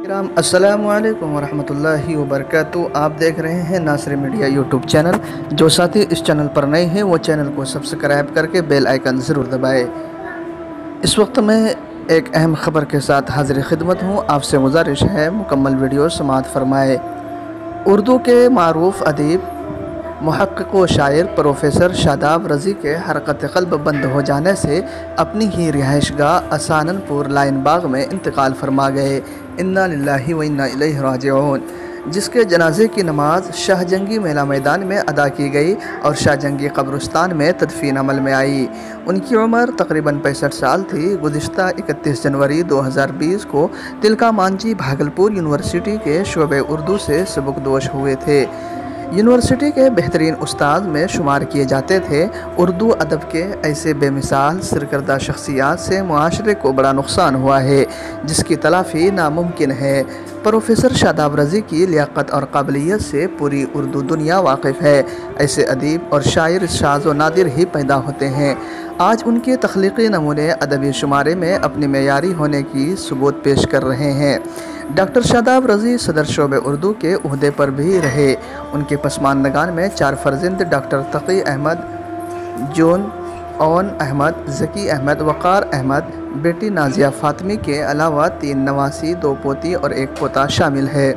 अस्सलामु अलैकुम वरहमतुल्लाहि वबरकातुहू। आप देख रहे हैं नासरी मीडिया यूट्यूब चैनल। जो साथी इस चैनल पर नए हैं वो चैनल को सब्सक्राइब करके बेल आइकन ज़रूर दबाएं। इस वक्त मैं एक अहम ख़बर के साथ हाज़िर खिदमत हूँ। आपसे गुजारिश है मुकम्मल वीडियो समाअत फरमाए। उर्दू के मारूफ अदीब मुहक्किक़ व शायर प्रोफेसर शादाब रज़ी के हरकत क़ल्ब बंद हो जाने से अपनी ही रिहाइशगाह असाननपुर लाइन बाग में इंतकाल फरमा गए। इन्ना लिल्लाहि व इन्ना इलैहि राजिऊन। जिसके जनाजे की नमाज शाहजंगी मेला मैदान में अदा की गई और शाहजंगी कब्रिस्तान में तदफीन अमल में आई। उनकी उम्र तकरीबन 65 साल थी। गुज़िश्ता 31 जनवरी 2020 को तिलका मांझी भागलपुर यूनिवर्सिटी के शोबे उर्दू से सबकदोश हुए थे। यूनिवर्सिटी के बेहतरीन उस्ताद में शुमार किए जाते थे। उर्दू अदब के ऐसे बेमिसाल सरकर्दा शख्सियात से मुआशरे को बड़ा नुकसान हुआ है जिसकी तलाफ़ी नामुमकिन है। प्रोफेसर शादाब रज़ी की लियाकत और काबिलियत से पूरी उर्दू दुनिया वाकिफ़ है। ऐसे अदीब और शायर शाज़ व नादिर ही पैदा होते हैं। आज उनके तख्लीक़ी नमूने अदबी शुमारे में अपनी मेयारी होने की सबूत पेश कर रहे हैं। डॉक्टर शादाब रज़ी सदर शोबे उर्दू के उहदे पर भी रहे। उनके पसमानदगान में 4 फर्जंद डॉक्टर तक़ी अहमद, जून ओन अहमद, ज़की अहमद, वक़ार अहमद, बेटी नाज़िया फ़ातिमी के अलावा 3 नवासी, 2 पोती और 1 पोता शामिल है।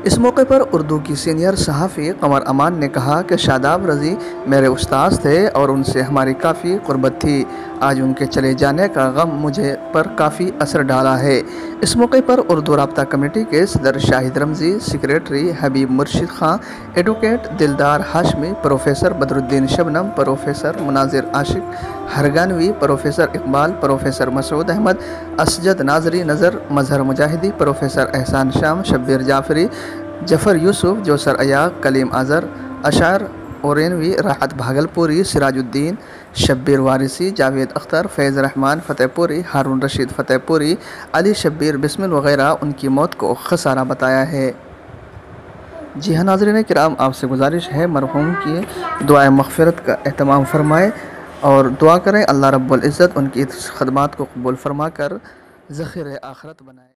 इस मौके पर उर्दू की सीनियर सहाफ़ी कमर अमान ने कहा कि शादाब रज़ी मेरे उस्ताद थे और उनसे हमारी काफ़ी क़ुर्बत थी। आज उनके चले जाने का गम मुझे पर काफ़ी असर डाला है। इस मौके पर उर्दू राब्ता कमेटी के सदर शाहिद रमज़ी, सेक्रेटरी हबीब मुर्शिद खां, एडवोकेट दिलदार हाशमी, प्रोफेसर बदरुद्दीन शबनम, प्रोफेसर मुनाजिर आशिक हरगानवी, प्रोफेसर इकबाल, प्रोफेसर मसूद अहमद, असजद नाजरी नज़र, मजहर मुजाहिदी, प्रोफेसर एहसान शाम, शब्बीर जाफरी, जफ़र यूसुफ, जोसर अयाग, कलीम आज़र, अशार ओरेनवी, राहत भागलपुरी, सिराजुद्दीन, शब्बीर वारिसी, जावेद अख्तर, फैज़ रहमान फ़तेहपुरी, हारून रशीद फ़तेहपुरी, अली शब्बीर बिस्मिल वग़ैरह उनकी मौत को खसारा बताया है। जी हाँ नाज़रीन किराम, आपसे गुजारिश है मरहूम की दुआए मग़फ़िरत का एहतमाम फ़रमाएँ और दुआ करें अल्लाह रब्बुल इज़्ज़त उनकी इस खदमात को कबूल फ़रमा कर ज़ख़ीरे आखिरत बनाए।